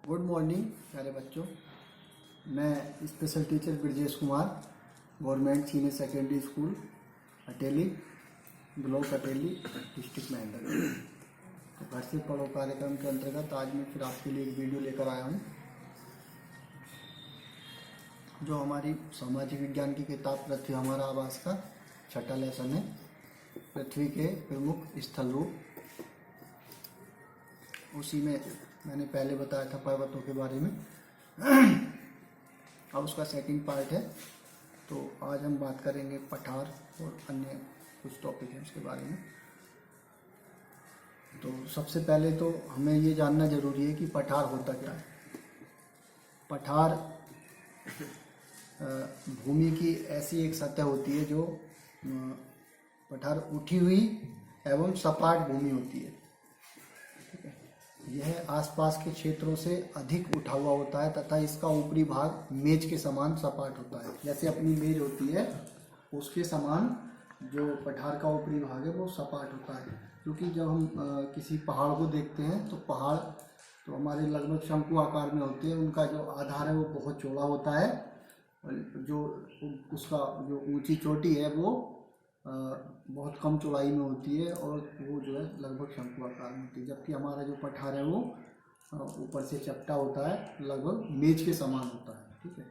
Good morning प्यारे बच्चों। मैं special teacher Brajesh Kumar, government senior secondary school Ateli, block Ateli, district Mahendragarh. तो घर से पढ़ो कार्यक्रम के अंतर्गत आज मैं फिर आपके लिए एक वीडियो लेकर आया हूँ जो हमारी सामाजिक विज्ञान की किताब पृथ्वी हमारा आवास का छठा लेसन है। पृथ्वी के प्रमुख स्थल रूप, उसी में मैंने पहले बताया था पर्वतों के बारे में। अब उसका सेकंड पार्ट है। तो आज हम बात करेंगे पठार और अन्य कुछ टॉपिक हैं उसके बारे में। तो सबसे पहले तो हमें ये जानना ज़रूरी है कि पठार होता क्या है। पठार भूमि की ऐसी एक सतह होती है जो पठार उठी हुई एवं सपाट भूमि होती है। यह आसपास के क्षेत्रों से अधिक उठा हुआ होता है तथा इसका ऊपरी भाग मेज के समान सपाट होता है। जैसे अपनी मेज होती है उसके समान जो पठार का ऊपरी भाग है वो सपाट होता है। क्योंकि जब हम किसी पहाड़ को देखते हैं तो पहाड़ तो हमारे लगभग शंकु आकार में होते हैं। उनका जो आधार है वो बहुत चौड़ा होता है और जो उसका जो ऊंची चोटी है वो बहुत कम चौड़ाई में होती है और वो जो है लगभग शंकु आकार में होती है। जबकि हमारा जो पठार है वो ऊपर से चपटा होता है, लगभग मेज के समान होता है। ठीक है।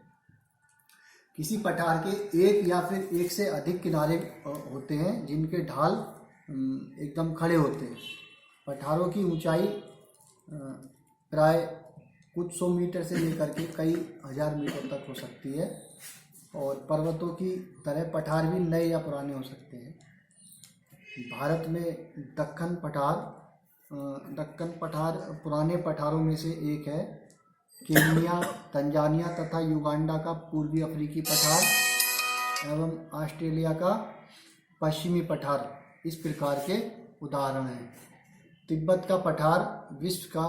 किसी पठार के एक या फिर एक से अधिक किनारे होते हैं जिनके ढाल एकदम खड़े होते हैं। पठारों की ऊंचाई प्राय कुछ 100 मीटर से लेकर के कई हजार मीटर तक हो सकती है और पर्वतों की तरह पठार भी नए या पुराने हो सकते हैं। भारत में दक्कन पठार पुराने पठारों में से एक है। केन्या, तंजानिया तथा युगांडा का पूर्वी अफ्रीकी पठार एवं ऑस्ट्रेलिया का पश्चिमी पठार इस प्रकार के उदाहरण हैं। तिब्बत का पठार विश्व का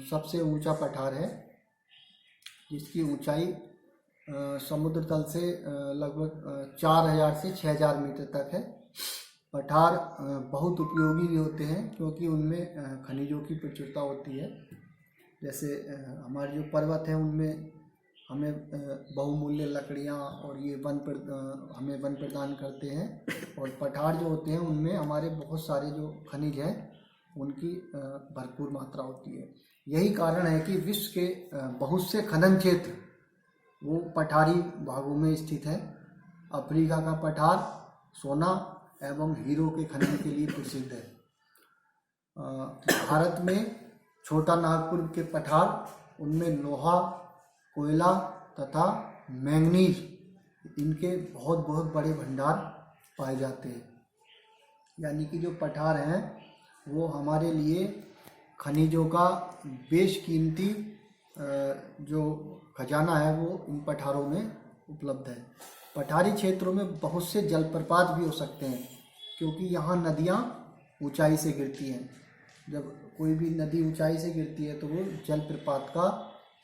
सबसे ऊंचा पठार है, जिसकी ऊंचाई समुद्र तल से लगभग 4000 से 6000 मीटर तक है। पठार बहुत उपयोगी भी होते हैं क्योंकि उनमें खनिजों की प्रचुरता होती है। जैसे हमारे जो पर्वत हैं उनमें हमें बहुमूल्य लकड़ियाँ और ये हमें वन प्रदान करते हैं। और पठार जो होते हैं उनमें हमारे बहुत सारे जो खनिज हैं उनकी भरपूर मात्रा होती है। यही कारण है कि विश्व के बहुत से खनन क्षेत्र वो पठारी भागों में स्थित है। अफ्रीका का पठार सोना एवं हीरो के खनन के लिए प्रसिद्ध है। भारत में छोटा नागपुर के पठार उनमें लोहा, कोयला तथा मैंगनीज इनके बहुत बहुत बड़े भंडार पाए जाते हैं। यानी कि जो पठार हैं वो हमारे लिए खनिजों का बेशकीमती जो खजाना है वो इन पठारों में उपलब्ध है। पठारी क्षेत्रों में बहुत से जलप्रपात भी हो सकते हैं क्योंकि यहाँ नदियाँ ऊंचाई से गिरती हैं। जब कोई भी नदी ऊंचाई से गिरती है तो वो जलप्रपात का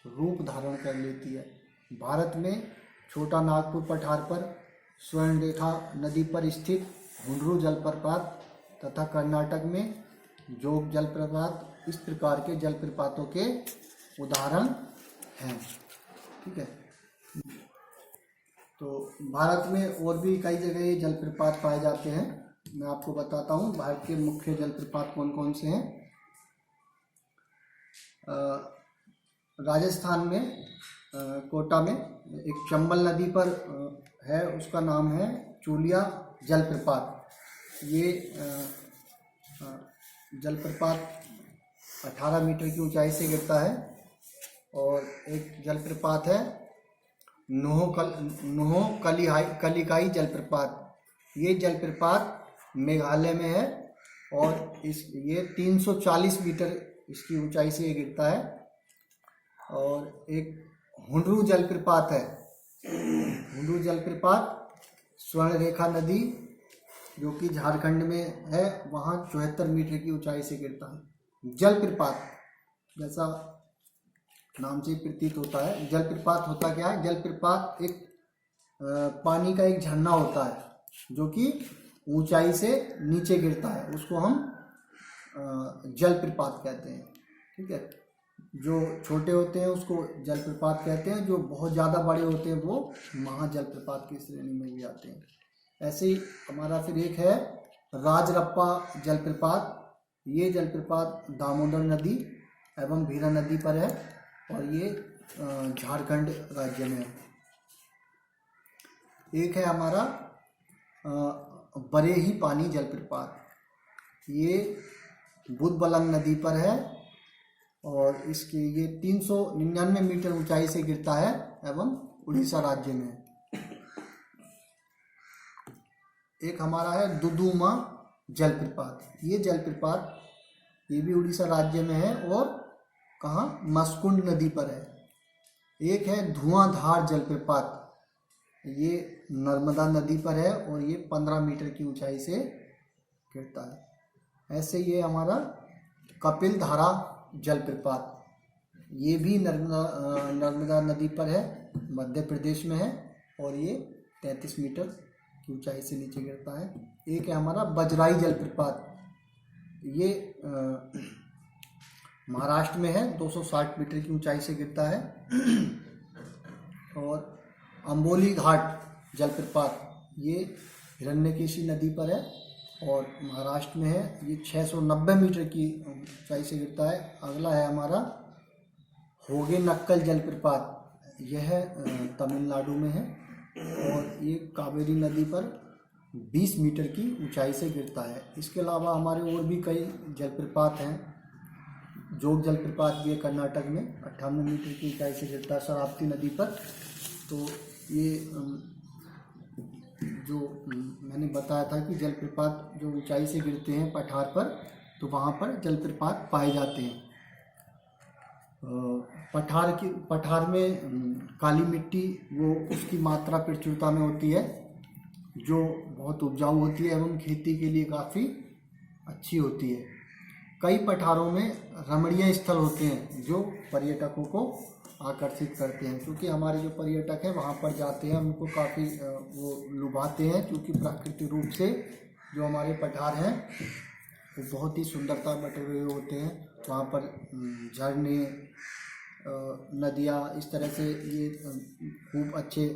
रूप धारण कर लेती है। भारत में छोटा नागपुर पठार पर स्वर्णरेखा नदी पर स्थित हुंड्रू जलप्रपात तथा कर्नाटक में जोग जलप्रपात इस प्रकार के जलप्रपातों के उदाहरण हैं। ठीक है। तो भारत में और भी कई जगह ये जलप्रपात पाए जाते हैं। मैं आपको बताता हूँ भारत के मुख्य जलप्रपात कौन कौन से हैं। राजस्थान में कोटा में एक चंबल नदी पर है, उसका नाम है चूलिया जलप्रपात। ये जलप्रपात 18 मीटर की ऊंचाई से गिरता है। और एक जलप्रपात है नोहो कलिकाई जलप्रपात। ये जलप्रपात मेघालय में है और ये 340 मीटर इसकी ऊंचाई से ये गिरता है। और एक हुंड्रू जलप्रपात है। हुंड्रू जलप्रपात स्वर्णरेखा नदी जो कि झारखंड में है, वहाँ 74 मीटर की ऊंचाई से गिरता है। जलप्रपात जैसा नाम से प्रतीत होता है। जलप्रपात होता क्या है? जलप्रपात एक पानी का एक झरना होता है जो कि ऊंचाई से नीचे गिरता है, उसको हम जलप्रपात कहते हैं। ठीक है। जो छोटे होते हैं उसको जलप्रपात कहते हैं, जो बहुत ज़्यादा बड़े होते हैं वो महाजलप्रपात की श्रेणी में भी आते हैं। ऐसे ही हमारा फिर एक है राजरप्पा जलप्रपात। ये जलप्रपात दामोदर नदी एवं भीरा नदी पर है और ये झारखंड राज्य में है। एक है हमारा बरेही पानी जलप्रपात। ये बुधबलंग नदी पर है और इसकी ये 399 मीटर ऊंचाई से गिरता है एवं उड़ीसा राज्य में है। एक हमारा है दुदुमा जलप्रपात। ये जलप्रपात ये भी उड़ीसा राज्य में है और कहाँ, मस्कुंड नदी पर है। एक है धुआंधार जलप्रपात। ये नर्मदा नदी पर है और ये 15 मीटर की ऊंचाई से गिरता है। ऐसे ये हमारा कपिल धारा जलप्रपात। ये भी नर्मदा नदी पर है, मध्य प्रदेश में है और ये 33 मीटर की ऊंचाई से नीचे गिरता है। एक है हमारा बजराई जलप्रपात। ये महाराष्ट्र में है, 260 मीटर की ऊंचाई से गिरता है। और अंबोली घाट जलप्रपात ये हिरण्यकेशी नदी पर है और महाराष्ट्र में है। ये 690 मीटर की ऊंचाई से गिरता है। अगला है हमारा होगे नक्कल जलप्रपात। यह तमिलनाडु में है और ये कावेरी नदी पर 20 मीटर की ऊंचाई से गिरता है। इसके अलावा हमारे और भी कई जलप्रपात हैं। जोग जलप्रपात भी है कर्नाटक में, 58 मीटर की ऊंचाई से गिरता है शरावती नदी पर। तो ये जो मैंने बताया था कि जलप्रपात जो ऊंचाई से गिरते हैं पठार पर, तो वहाँ पर जलप्रपात पाए जाते हैं। पठार में काली मिट्टी वो उसकी मात्रा प्रचुरता में होती है, जो बहुत उपजाऊ होती है एवं खेती के लिए काफ़ी अच्छी होती है। कई पठारों में रमणीय स्थल होते हैं जो पर्यटकों को आकर्षित करते हैं, क्योंकि हमारे जो पर्यटक हैं वहाँ पर जाते हैं, उनको काफ़ी वो लुभाते हैं, क्योंकि प्राकृतिक रूप से जो हमारे पठार हैं वो बहुत ही सुंदरता बटे हुए होते हैं। वहाँ पर झरने, नदियाँ, इस तरह से ये खूब अच्छे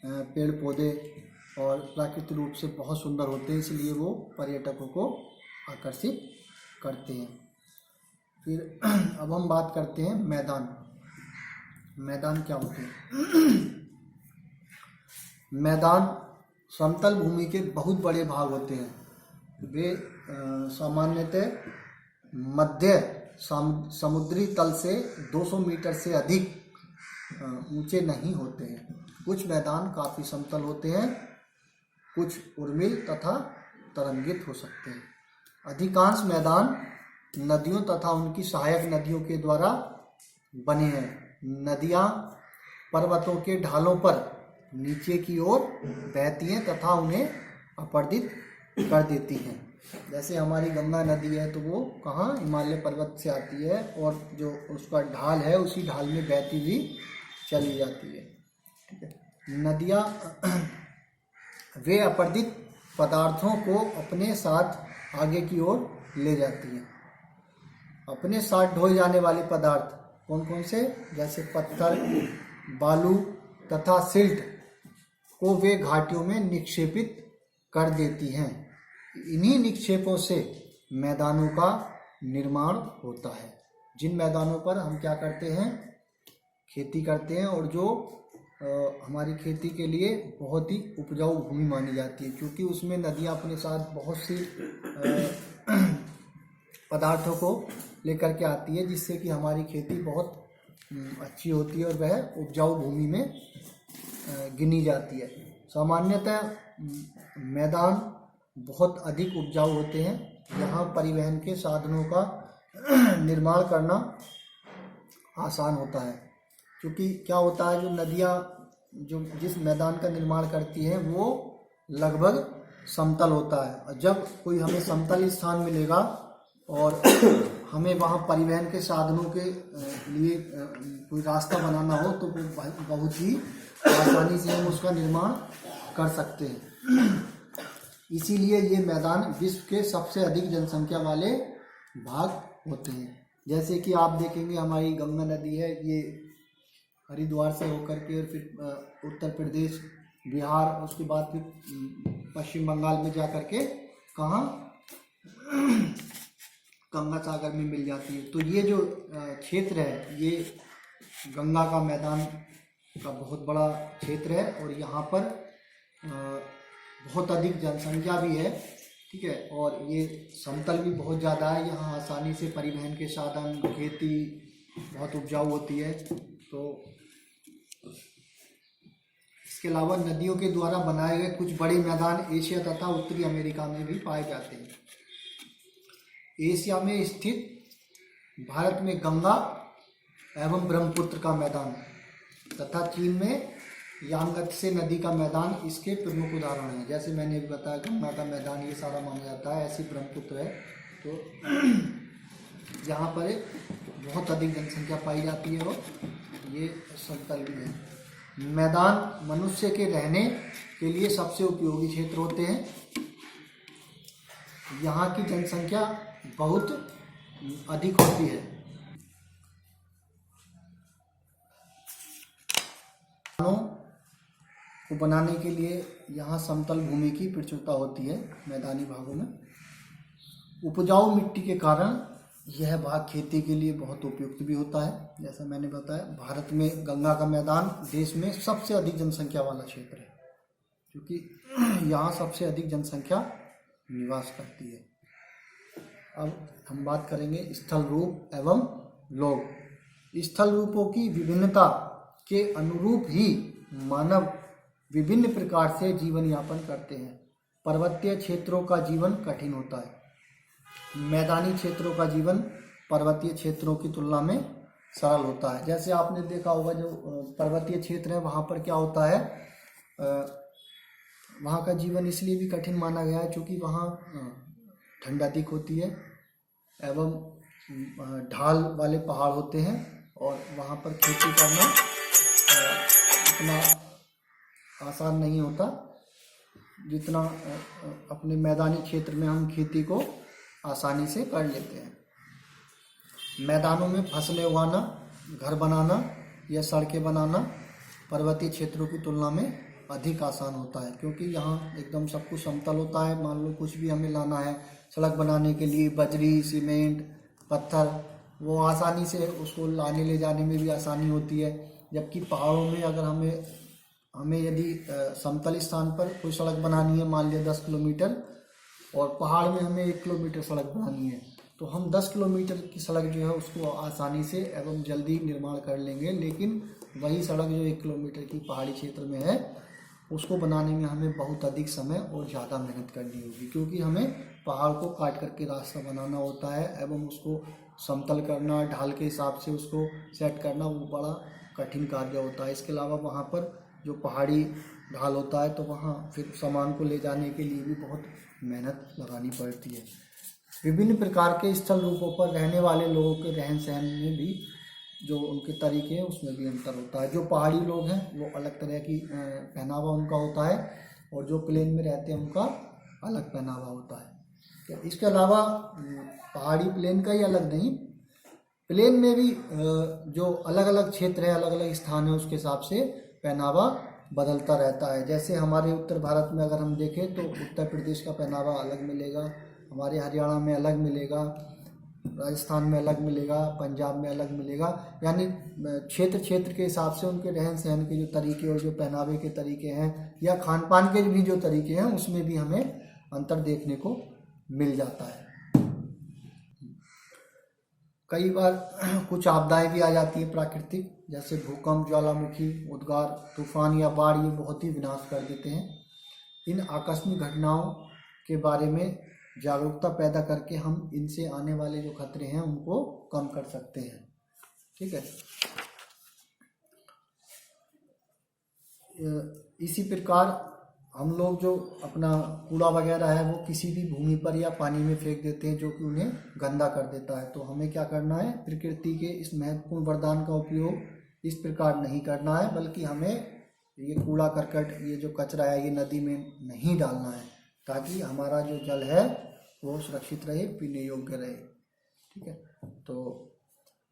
पेड़ पौधे और प्राकृतिक रूप से बहुत सुंदर होते हैं, इसलिए वो पर्यटकों को आकर्षित करते हैं। फिर अब हम बात करते हैं मैदान। मैदान क्या होते हैं? मैदान समतल भूमि के बहुत बड़े भाग होते हैं। वे सामान्यतः मध्य समुद्री तल से 200 मीटर से अधिक ऊंचे नहीं होते हैं। कुछ मैदान काफ़ी समतल होते हैं, कुछ उर्मिल तथा तरंगित हो सकते हैं। अधिकांश मैदान नदियों तथा उनकी सहायक नदियों के द्वारा बने हैं। नदियाँ पर्वतों के ढालों पर नीचे की ओर बहती हैं तथा उन्हें अपरदित कर देती हैं। जैसे हमारी गंगा नदी है तो वो कहाँ, हिमालय पर्वत से आती है और जो उसका ढाल है उसी ढाल में बहती हुई चली जाती है। ठीक है। नदियाँ वे अपरदित पदार्थों को अपने साथ आगे की ओर ले जाती हैं। अपने साथ ढोए जाने वाले पदार्थ कौन कौन से? जैसे पत्थर, बालू तथा सिल्ट को वे घाटियों में निक्षेपित कर देती हैं। इन्हीं निक्षेपों से मैदानों का निर्माण होता है, जिन मैदानों पर हम क्या करते हैं, खेती करते हैं और जो हमारी खेती के लिए बहुत ही उपजाऊ भूमि मानी जाती है, क्योंकि उसमें नदियाँ अपने साथ बहुत सी पदार्थों को लेकर के आती है, जिससे कि हमारी खेती बहुत अच्छी होती है और वह उपजाऊ भूमि में गिनी जाती है। सामान्यतः मैदान बहुत अधिक उपजाऊ होते हैं। यहाँ परिवहन के साधनों का निर्माण करना आसान होता है, क्योंकि क्या होता है, जो नदियाँ जो जिस मैदान का निर्माण करती हैं वो लगभग समतल होता है। और जब कोई हमें समतल स्थान मिलेगा और हमें वहाँ परिवहन के साधनों के लिए कोई रास्ता बनाना हो तो बहुत ही आसानी से हम उसका निर्माण कर सकते हैं। इसीलिए ये मैदान विश्व के सबसे अधिक जनसंख्या वाले भाग होते हैं। जैसे कि आप देखेंगे हमारी गंगा नदी है, ये हरिद्वार से होकर के और फिर उत्तर प्रदेश, बिहार, उसके बाद फिर पश्चिम बंगाल में जा कर के कहाँ गंगा सागर में मिल जाती है। तो ये जो क्षेत्र है ये गंगा का मैदान का बहुत बड़ा क्षेत्र है और यहाँ पर बहुत अधिक जनसंख्या भी है, ठीक है। और ये समतल भी बहुत ज़्यादा है, यहाँ आसानी से परिवहन के साधन, खेती बहुत उपजाऊ होती है। तो इसके अलावा नदियों के द्वारा बनाए गए कुछ बड़े मैदान एशिया तथा उत्तरी अमेरिका में भी पाए जाते हैं। एशिया में स्थित भारत में गंगा एवं ब्रह्मपुत्र का मैदान तथा चीन में यांगत्से नदी का मैदान इसके प्रमुख उदाहरण हैं। जैसे मैंने भी बताया गंगा का मैदान ये सारा माना जाता है, ऐसी ब्रह्मपुत्र है। तो यहाँ पर बहुत अधिक जनसंख्या पाई जाती है और ये समतल भी है। मैदान मनुष्य के रहने के लिए सबसे उपयोगी क्षेत्र होते हैं। यहाँ की जनसंख्या बहुत अधिक होती है। को बनाने के लिए यहाँ समतल भूमि की प्रचुरता होती है। मैदानी भागों में उपजाऊ मिट्टी के कारण यह भाग खेती के लिए बहुत उपयुक्त भी होता है। जैसा मैंने बताया भारत में गंगा का मैदान देश में सबसे अधिक जनसंख्या वाला क्षेत्र है, क्योंकि यहाँ सबसे अधिक जनसंख्या निवास करती है। अब हम बात करेंगे स्थल रूप एवं लोग। स्थल रूपों की विभिन्नता के अनुरूप ही मानव विभिन्न प्रकार से जीवन यापन करते हैं। पर्वतीय क्षेत्रों का जीवन कठिन होता है। मैदानी क्षेत्रों का जीवन पर्वतीय क्षेत्रों की तुलना में सरल होता है। जैसे आपने देखा होगा जो पर्वतीय क्षेत्र है वहाँ पर क्या होता है, वहाँ का जीवन इसलिए भी कठिन माना गया है क्योंकि वहाँ ठंड अधिक होती है एवं ढाल वाले पहाड़ होते हैं और वहाँ पर खेती करना इतना आसान नहीं होता जितना अपने मैदानी क्षेत्र में हम खेती को आसानी से कर लेते हैं। मैदानों में फसलें उगाना, घर बनाना या सड़कें बनाना पर्वतीय क्षेत्रों की तुलना में अधिक आसान होता है, क्योंकि यहाँ एकदम सब कुछ समतल होता है। मान लो कुछ भी हमें लाना है सड़क बनाने के लिए, बजरी, सीमेंट, पत्थर, वो आसानी से उसको लाने ले जाने में भी आसानी होती है। जबकि पहाड़ों में अगर हमें यदि समतल स्थान पर कोई सड़क बनानी है, मान लिया 10 किलोमीटर, और पहाड़ में हमें 1 किलोमीटर सड़क बनानी है, तो हम 10 किलोमीटर की सड़क जो है उसको आसानी से एवं जल्दी निर्माण कर लेंगे। लेकिन वही सड़क जो 1 किलोमीटर की पहाड़ी क्षेत्र में है उसको बनाने में हमें बहुत अधिक समय और ज़्यादा मेहनत करनी होगी, क्योंकि हमें पहाड़ को काट करके रास्ता बनाना होता है एवं उसको समतल करना, ढाल के हिसाब से उसको सेट करना, वो बड़ा कठिन कार्य होता है। इसके अलावा वहाँ पर जो पहाड़ी ढाल होता है तो वहाँ फिर सामान को ले जाने के लिए भी बहुत मेहनत लगानी पड़ती है। विभिन्न प्रकार के स्थल रूपों पर रहने वाले लोगों के रहन सहन में भी जो उनके तरीके हैं उसमें भी अंतर होता है। जो पहाड़ी लोग हैं वो अलग तरह की पहनावा उनका होता है और जो प्लेन में रहते हैं उनका अलग पहनावा होता है। इसके अलावा पहाड़ी प्लेन का ही अलग नहीं, प्लेन में भी जो अलग अलग क्षेत्र है, अलग अलग स्थान है, उसके हिसाब से पहनावा बदलता रहता है। जैसे हमारे उत्तर भारत में अगर हम देखें तो उत्तर प्रदेश का पहनावा अलग मिलेगा, हमारे हरियाणा में अलग मिलेगा, राजस्थान में अलग मिलेगा, पंजाब में अलग मिलेगा। यानी क्षेत्र क्षेत्र के हिसाब से उनके रहन सहन के जो तरीके और जो पहनावे के तरीके हैं या खान पान के भी जो तरीके हैं उसमें भी हमें अंतर देखने को मिल जाता है। कई बार कुछ आपदाएं भी आ जाती हैं प्राकृतिक, जैसे भूकंप, ज्वालामुखी, उद्गार, तूफान या बाढ़, ये बहुत ही विनाश कर देते हैं। इन आकस्मिक घटनाओं के बारे में जागरूकता पैदा करके हम इनसे आने वाले जो खतरे हैं उनको कम कर सकते हैं। ठीक है, इसी प्रकार हम लोग जो अपना कूड़ा वगैरह है वो किसी भी भूमि पर या पानी में फेंक देते हैं जो कि उन्हें गंदा कर देता है। तो हमें क्या करना है, प्रकृति के इस महत्वपूर्ण वरदान का उपयोग इस प्रकार नहीं करना है, बल्कि हमें ये कूड़ा करकट, ये जो कचरा है, ये नदी में नहीं डालना है, ताकि हमारा जो जल है वो सुरक्षित रहे, पीने योग्य रहे। ठीक है, तो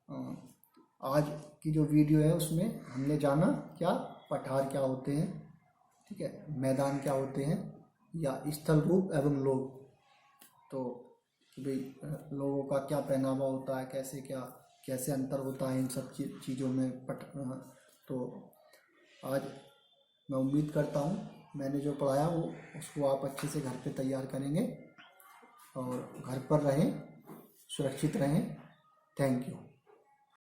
आज की जो वीडियो है उसमें हमने जाना क्या पठार क्या होते हैं, ठीक है, मैदान क्या होते हैं या स्थल रूप एवं लोग। तो कि भाई लोगों का क्या पहनावा होता है, कैसे अंतर होता है इन सब चीज़ों में तो आज मैं उम्मीद करता हूँ मैंने जो पढ़ाया वो उसको आप अच्छे से घर पे तैयार करेंगे और घर पर रहें, सुरक्षित रहें। Thank you.